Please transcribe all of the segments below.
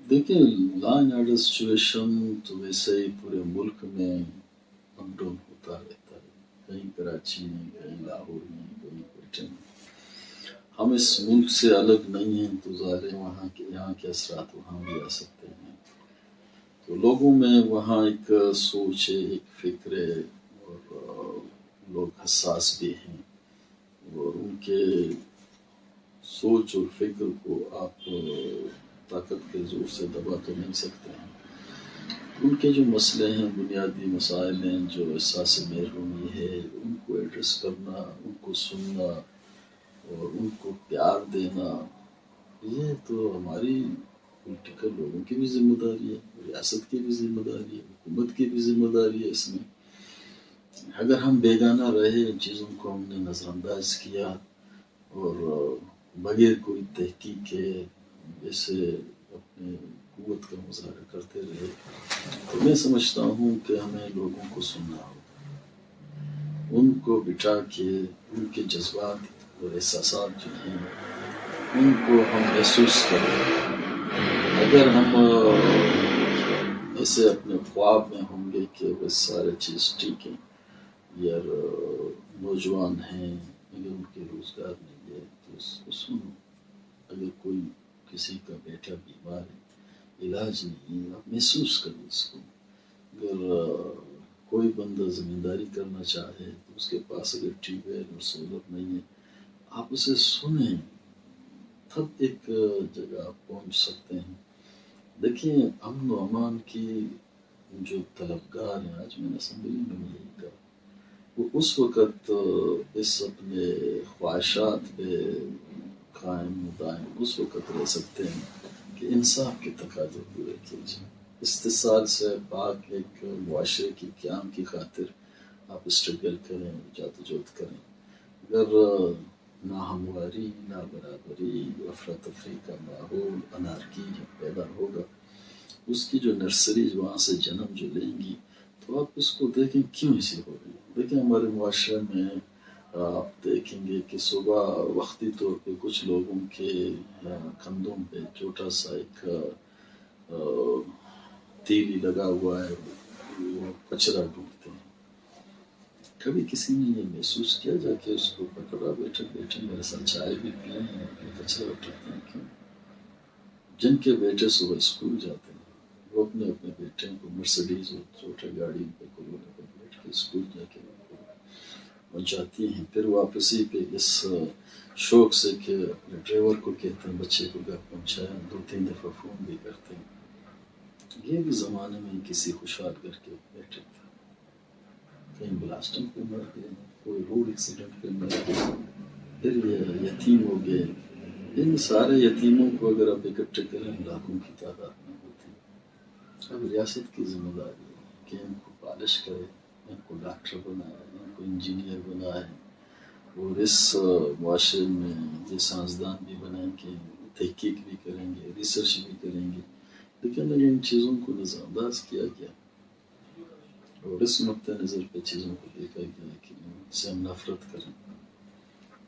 دیکھیں law and order situation تو ویسے ہی پورے ملک میں اپ ڈاؤن ہوتا رہتا ہے، کہیں کراچی میں، کہیں لاہور میں، کہیں کوئٹہ میں۔ ہم اس ملک سے الگ نہیں ہیں تو ظاہر ہے وہاں کے یہاں کے اثرات وہاں بھی آ سکتے ہیں۔ تو لوگوں میں وہاں ایک سوچ ہے، ایک فکر ہے، اور لوگ حساس بھی ہیں، اور ان کے سوچ اور فکر کو آپ طاقت کے زور سے دبا تو نہیں سکتے ہیں۔ ان کے جو مسئلے ہیں، بنیادی مسائل ہیں، جو احساس محرومی ہے، ان کو ایڈریس کرنا، ان کو سننا اور ان کو پیار دینا، یہ تو ہماری پولیٹیکل لوگوں کی بھی ذمہ داری ہے، ریاست کی بھی ذمہ داری ہے، حکومت کی بھی ذمہ داری ہے۔ اس میں اگر ہم بیگانہ رہے، ان چیزوں کو ہم نے نظر انداز کیا اور بغیر کوئی تحقیق کے جیسے اپنے قوت کا مظاہرہ کرتے رہے، تو میں سمجھتا ہوں کہ ہمیں لوگوں کو سننا ہوگا، ان کو بٹھا کے ان کے جذبات اور احساسات جو ہیں ان کو ہم محسوس کریں۔ اگر ہم ایسے اپنے خواب میں ہوں گے کہ وہ سارے چیز ٹھیک ہیں، یا نوجوان ہیں، اگر ان کے روزگار نہیں ہے تو اس کو سنو۔ اگر کوئی کسی کا بیٹا بیمار ہے، علاج نہیں ہے، آپ محسوس کریں اس کو۔ اگر کوئی بندہ زمینداری کرنا چاہے تو اس کے پاس اگر ٹیوب ویل اور سولر نہیں ہے، آپ اسے سنیں، تب ایک جگہ آپ پہنچ سکتے ہیں۔ دیکھیں امن و امان کی جو طلبگار ہیں، آج میں نے اسمبلی میں بھی یہی کہا، وہ اس وقت اس اپنے خواہشات پہ قائم دائم اس وقت رہ سکتے ہیں کہ انصاف کے تقاضے پورے کیے جائیں۔ استحصال سے پاک ایک معاشرے کی قیام کی خاطر آپ اسٹرگل کریں، جادوجہد کریں۔ اگر نہ ہمواری، نہ برابری، افراتفری کا ماحول، انارکی جب پیدا ہوگا، اس کی جو نرسری وہاں سے جنم جو لیں گی، تو آپ اس کو دیکھیں کیوں ایسی ہو رہی ہے۔ دیکھیں ہمارے معاشرے میں آپ دیکھیں گے کہ صبح وقتی طور پہ کچھ لوگوں کے کندھوں پہ چھوٹا سا ایک تیلی لگا ہوا ہے، وہ کچرا ڈھونڈتے ہیں۔ کبھی کسی نے یہ محسوس کیا جا کہ اس کو پکڑا، بیٹھے بیٹھے میرے ساتھ چائے بھی پئیں ہیں، کچرا اٹھاتے ہیں کیوں؟ جن کے بیٹے صبح اسکول جاتے ہیں، وہ اپنے اپنے بیٹے کو مرسڈیز اور چھوٹے گاڑی پہ کلونے پہ بیٹھ کے اسکول جا کے پہنچاتی ہیں، پھر واپسی پہ اس شوق سے کہ اپنے ڈرائیور کو کہتے ہیں بچے کو گھر پہنچایا، 2-3 دفعہ فون بھی کرتے ہیں۔ یہ بھی زمانے میں کسی خوشحال گھر کے بیٹے تھے، کہیں بلاسٹنگ پہ مر گئے، کوئی روڈ ایکسیڈنٹ پہ مر گئے، پھر یہ یتیم ہو گئے۔ ان سارے یتیموں کو اگر آپ اکٹھے کریں، لاکھوں کی تعداد میں ہوتی۔ اب ریاست کی ذمہ داری ہے کہ ان کو پالش کرے، ان کو ڈاکٹر بنائے، ان کو انجینئر بنائے، اور اس معاشرے میں یہ سائنسدان بھی بنائیں کہ تحقیق بھی کریں گے، ریسرچ بھی کریں گے۔ لیکن اگر ان چیزوں کو نظر انداز کیا گیا اور اس نقطۂ نظر پہ چیزوں کو دیکھا گیا کہ ان سے ہم نفرت کریں،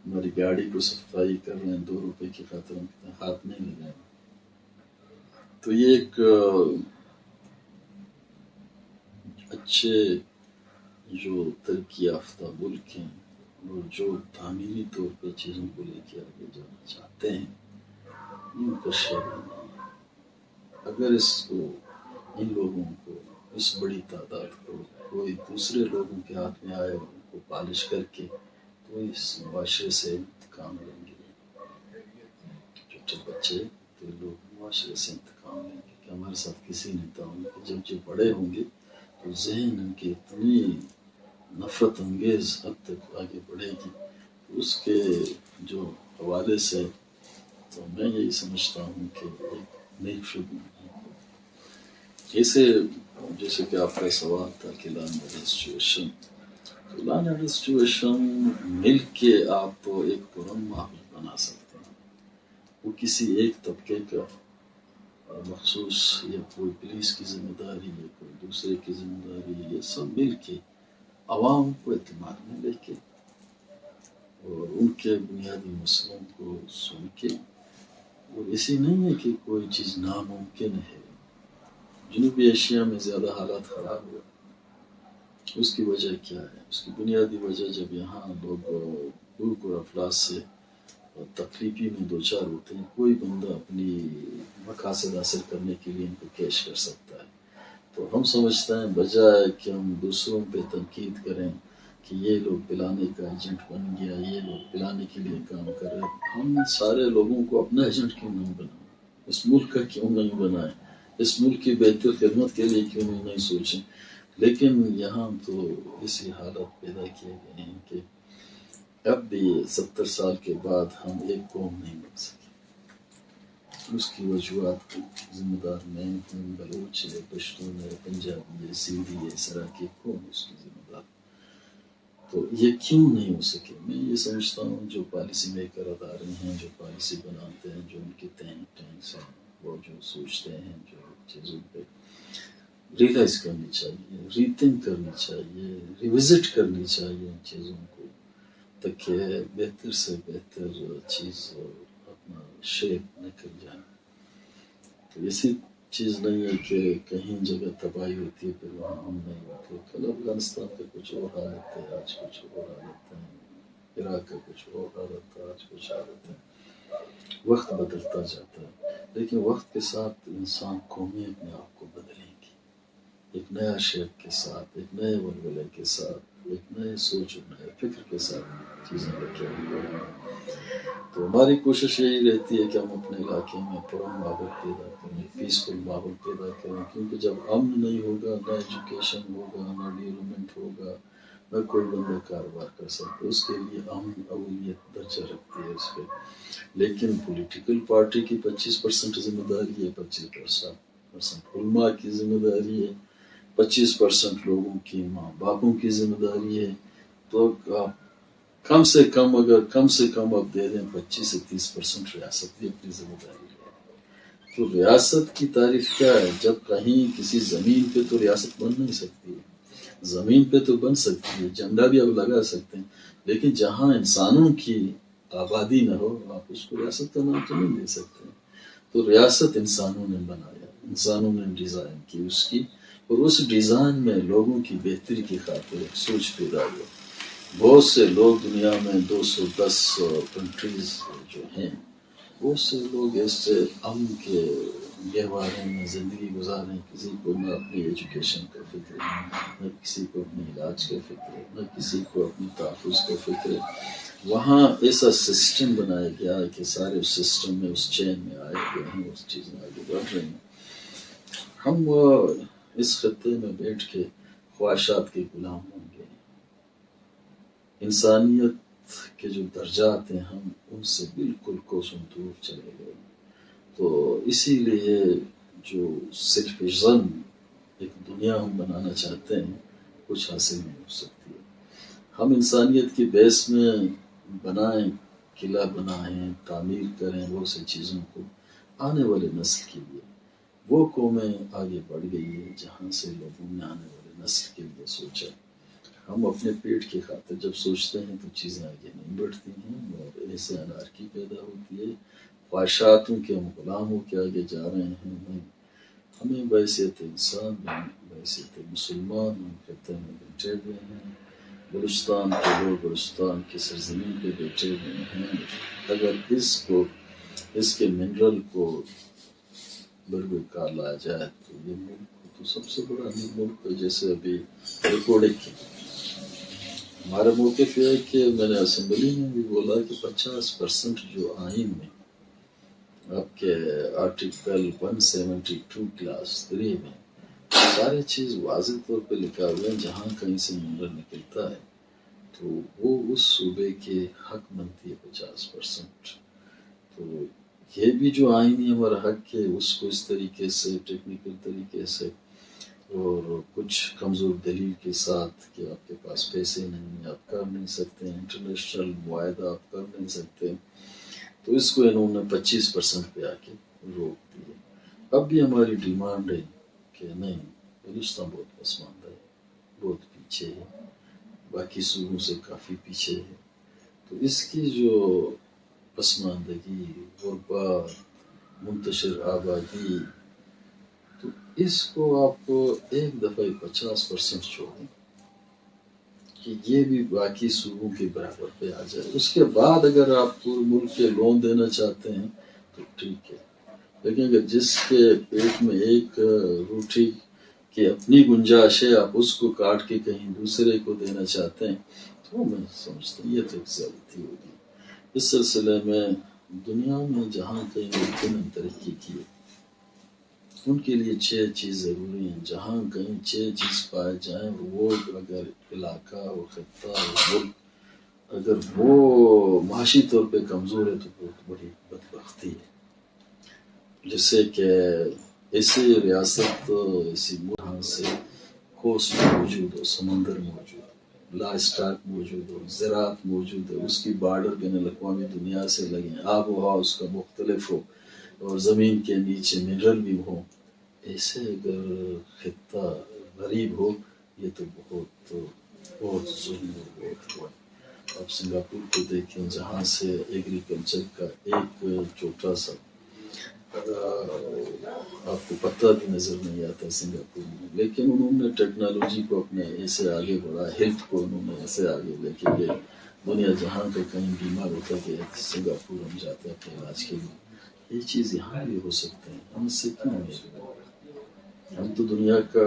ہماری گاڑی کو صفائی کر رہے ہیں 2 روپے کی خاطر ہم کہتے ہیں ہاتھ نہیں لگائیں، تو یہ ایک اچھے جو ترقی یافتہ ملک ہیں اور جو تعمیری طور پہ چیزوں کو لے کے آگے جانا چاہتے ہیں، ان کا شعر نہیں ہے۔ اگر اس کو، ان لوگوں کو، اس بڑی تعداد کو کوئی دوسرے لوگوں کے ہاتھ میں آئے اور ان کو پالش کر کے، تو اس معاشرے سے انتقام لیں گے چھوٹے بچے، تو لوگ معاشرے سے انتقام لیں گے کہ ہمارے ساتھ کسی نے تعاون کیا۔ جب جو بڑے ہوں گے تو ذہن ان کے اتنی نفرت انگیز حد تک آگے بڑھے گی، اس کے جو حوالے سے تو میں یہی سمجھتا ہوں کہ ایک نئی شروع جیسے کہ آپ کا سوال تھا کہ لان اینڈ سچویشن، تو لان اینڈ سچویشن مل کے آپ ایک پرامن ماحول بنا سکتے ہیں۔ وہ کسی ایک طبقے کا مخصوص یا کوئی پولیس کی ذمہ داری یا کوئی دوسرے کی ذمہ داری، یہ سب مل کے عوام کو اعتماد میں لے کے اور ان کے بنیادی مسئلوں کو سن کے اور اسی نہیں ہے کہ کوئی چیز ناممکن ہے. جنوبی ایشیا میں زیادہ حالات خراب ہوئے. اس کی وجہ کیا ہے؟ اس کی بنیادی وجہ جب یہاں لوگ ملک اور افلاس سے تکلیفی میں دو چار ہوتے ہیں، کوئی بندہ اپنی مقاصد حاصل کرنے کے لیے ان کو کیش کر سکتا ہے. تو ہم سمجھتے ہیں بجائے کہ ہم دوسروں پہ تنقید کریں کہ یہ لوگ پلانے کا ایجنٹ بن گیا، یہ لوگ پلانے کے لیے کام کر رہے، ہم سارے لوگوں کو اپنا ایجنٹ کیوں نہیں بنائیں؟ اس ملک کا کیوں نہیں بنائیں؟ اس ملک کی بہتر خدمت کے لیے کیوں نہیں سوچیں؟ لیکن یہاں تو ایسی حالت پیدا کیے گئے ہیں کہ اب بھی 70 سال کے بعد ہم ایک قوم نہیں بن سکے. اس کی وجوہات کی ذمہ دار میں ہوں، بلوچ ہے، پشتون ہے، پنجابی ہے، سندھی ہے، سراکی، کون اس کی ذمہ دار؟ تو یہ کیوں نہیں ہو سکے؟ میں یہ سمجھتا ہوں جو پالیسی میکر ادارے ہیں، جو پالیسی بناتے ہیں، جو ان کے ٹینکس ہیں، وہ جو سوچتے ہیں، جو چیزوں پہ ریئلائز کرنی چاہیے، ری تھنک کرنی چاہیے، ریوزٹ کرنی چاہیے ان چیزوں کو، تاکہ بہتر سے بہتر چیز اپنا شیپ نکل جائے. تو ایسی چیز نہیں ہے کہ کہیں جگہ تباہی ہوتی ہے پھر وہاں ہم نہیں ہوتے. کل افغانستان کا کچھ اور حالت ہے، آج کچھ اور حالت ہے. عراق کا کچھ اور حالت ہے، آج کچھ حالت ہے. وقت بدلتا جاتا ہے، لیکن وقت کے ساتھ انسان قومیں اپنے آپ کو بدلیں گی. ایک نیا شیپ کے ساتھ، ایک نئے ولولے کے ساتھ، ایک نئے سوچ اور نئے فکر کے ساتھ چیزیں لے آئیں. تو ہماری کوشش یہی رہتی ہے کہ ہم اپنے علاقے میں پرامن ماحول پیدا کریں، پیسفل ماحول پیدا کریں، کیونکہ جب امن نہیں ہوگا، نہ ایجوکیشن ہوگا، نہ ڈیولپمنٹ ہوگا، نہ کوئی بندہ کاروبار کر سکتا. اس کے لیے امن اولویت درجہ رکھتی ہے اس پہ. لیکن پولیٹیکل پارٹی کی 25% ذمہ داری ہے، 25% علماء کی ذمہ داری ہے، 25% لوگوں کی ماں باپوں کی ذمہ داری ہے. تو کم سے کم اب دے دیں 25 سے 30% ریاست بھی اپنی ذمہ داری ہے. تو ریاست کی تعریف کیا ہے؟ جب کہیں کسی زمین پہ تو ریاست بن نہیں سکتی ہے. زمین پہ تو بن سکتی ہے، جھنڈا بھی اب لگا سکتے ہیں، لیکن جہاں انسانوں کی آبادی نہ ہو آپ اس کو ریاست کا نام تو نہیں دے سکتے. تو ریاست انسانوں نے بنایا، انسانوں نے ڈیزائن کی اس کی، اور اس ڈیزائن میں لوگوں کی بہتری کی خاطر ایک سوچ پیدا ہوا. بہت سے لوگ دنیا میں 210 کنٹریز جو ہیں، بہت سے لوگ ایسے امن کے گہوارے میں زندگی گزار رہے ہیں. کسی کو نہ اپنی ایجوکیشن کا فکر ہے، نہ کسی کو اپنے علاج کا فکر ہے، نہ کسی کو اپنی تحفظ کا فکر ہے. وہاں ایسا سسٹم بنایا گیا ہے کہ سارے اس سسٹم میں، اس چین میں آئے ہوئے ہیں، اس چیز میں آگے بڑھ رہے ہیں. ہم اس خطے میں بیٹھ کے خواہشات کے غلام ہوں گے. انسانیت کے جو درجات ہیں ہم ان سے بالکل کوسوں دور چلے گئے. تو اسی لیے جو صرف زن ایک دنیا ہم بنانا چاہتے ہیں کچھ حاصل نہیں ہو سکتی ہے. ہم انسانیت کی بیس میں بنائیں، قلعہ بنائیں، تعمیر کریں وہ سی چیزوں کو آنے والے نسل کے لیے. وہ قومیں آگے بڑھ گئی ہے جہاں سے لوگوں نے آنے والے نسل کے لیے سوچا. ہم اپنے پیٹ کی خاطر جب سوچتے ہیں تو چیزیں آگے نہیں بڑھتی ہیں اور ایسے انارکی پیدا ہوتی ہے. خواہشاتوں کے ہم غلام ہو کے آگے جا رہے ہیں. ہمیں بحیثیت انسان، بحیثیت مسلمان ہم خطے میں بیٹھے ہوئے ہیں. بلوچستان کے لوگ بلوچستان کی سرزمین پہ بیٹھے ہوئے ہیں. اگر اس کے منرل کو برقرار لایا جائے تو یہ ملک تو سب سے بڑا ملک ہے. جیسے ابھی ریکارڈنگ کی ہمارا موقف یہ ہے کہ میں نے اسمبلی میں بھی بولا کہ 50% جو آئین میں آپ کے آرٹیکل 172 کلاس 3 میں ساری چیز واضح طور پہ لکھا ہوا ہے. جہاں کہیں سے منرل نکلتا ہے تو وہ اس صوبے کے حق بنتی ہے 50%. تو یہ بھی جو آئینی ہمارا حق ہے اس کو اس طریقے سے ٹیکنیکل طریقے سے اور کچھ کمزور دلیل کے ساتھ کہ آپ کے پاس پیسے نہیں، آپ کر نہیں سکتے، انٹرنیشنل معاہدہ آپ کر نہیں سکتے، تو اس کو انہوں نے 25% پہ آ کے روک دیے. اب بھی ہماری ڈیمانڈ ہے کہ نہیں، بلوچستان بہت پسماندہ ہے، بہت پیچھے ہے، باقی صوبوں سے کافی پیچھے ہے. تو اس کی جو پسماندگی، غربت، منتشر آبادی، تو اس کو آپ ایک دفعہ 50% چھوڑیں کہ یہ بھی باقی صوبوں کے برابر پہ آ جائے. اس کے بعد اگر آپ پورے ملک کے لون دینا چاہتے ہیں تو ٹھیک ہے، لیکن اگر جس کے پیٹ میں ایک روٹی کی اپنی گنجائش ہے آپ اس کو کاٹ کے کہیں دوسرے کو دینا چاہتے ہیں تو میں سمجھتا ہوں یہ تو ایک زیادتی ہوگی. اس سلسلے میں دنیا میں جہاں کہیں ملکوں نے ترقی کی ان کے لیے 6 چیز ضروری ہیں. جہاں کہیں 6 چیز پائے جائیں، وہ اگر علاقہ و خطہ و ملک اگر وہ معاشی طور پہ کمزور ہے تو بہت بڑی بدبختی ہے. جیسے کہ ایسی ریاست ایسی ملک سے کوسٹ موجود ہو، سمندر موجود ہو، لائف اسٹاک موجود ہو، زراعت موجود ہے، اس کی بارڈر بین الاقوامی دنیا سے لگیں، آب و ہوا اس کا مختلف ہو اور زمین کے نیچے منرل بھی ہو، ایسے اگر خطہ غریب ہو یہ تو بہت بہت ظلم اور بہت ہوا. آپ سنگاپور کو دیکھیں جہاں سے ایگریکلچر کا ایک چھوٹا سا آپ کو پتہ بھی نظر نہیں آتا سنگاپور میں، لیکن انہوں نے ٹیکنالوجی کو اپنے ایسے آگے بڑھا، ہیلتھ کو انہوں نے ایسے آگے لے کے گئے. دنیا جہاں پہ کہیں بیمار ہوتا ہے سنگاپور ہم جاتے ہیں اپنے علاج کے لیے. یہ چیز یہاں بھی ہو سکتے ہیں، ہم اس سے کیوں نہیں؟ ہم تو دنیا کا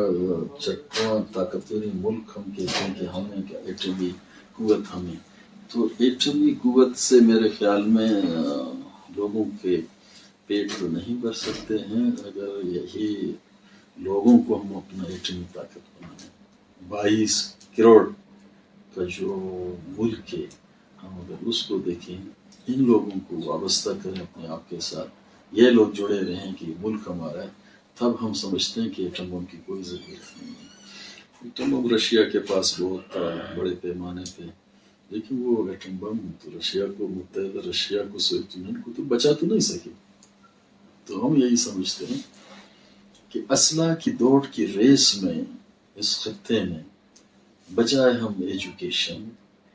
چھٹواں طاقتور ملک ہم کہتے ہیں کہ ہمیں ایٹمی قوت ہمیں، تو ایٹمی قوت سے میرے خیال میں لوگوں کے پیٹ تو نہیں بھر سکتے ہیں. اگر یہی لوگوں کو ہم اپنا ایٹمی طاقت بنائیں، 22 کروڑ کا جو ملک ہے ہم اگر اس کو دیکھیں، ان لوگوں کو وابستہ کریں اپنے آپ کے ساتھ، یہ لوگ جڑے رہیں کہ ملک ہمارا ہے، تب ہم سمجھتے ہیں کہ ایٹم بم کی کوئی ضرورت نہیں ہے. ایٹم بم رشیا کے پاس بہت بڑے پیمانے پہ، لیکن وہ ایٹم بم تو رشیا کو متحدہ رشیا کو سوویت یونین کو تو بچا تو نہیں سکے. تو ہم یہی سمجھتے ہیں کہ اسلحہ کی دوڑ کی ریس میں اس خطے میں بجائے ہم ایجوکیشن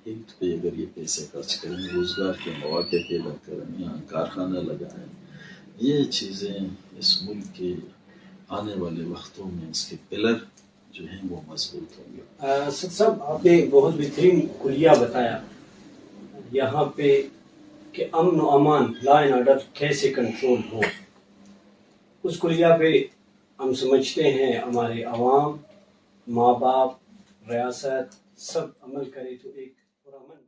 ہیلتھ پہ اگر یہ پیسے خرچ کریں، روزگار کے مواقع پیدا کریں، یہاں کارخانہ لگائیں، یہ چیزیں اس ملک کے آنے والے وقتوں میں اس کے پلر جو ہیں وہ مضبوط ہوں گے. سر صاحب آپ نے بہت بہترین کلیہ بتایا یہاں پہ کہ امن و امان، لا اینڈ آرڈر کیسے کنٹرول ہو. اس کلیہ پہ ہم سمجھتے ہیں ہمارے عوام، ماں باپ، ریاست سب عمل کرے تو ایک پرامن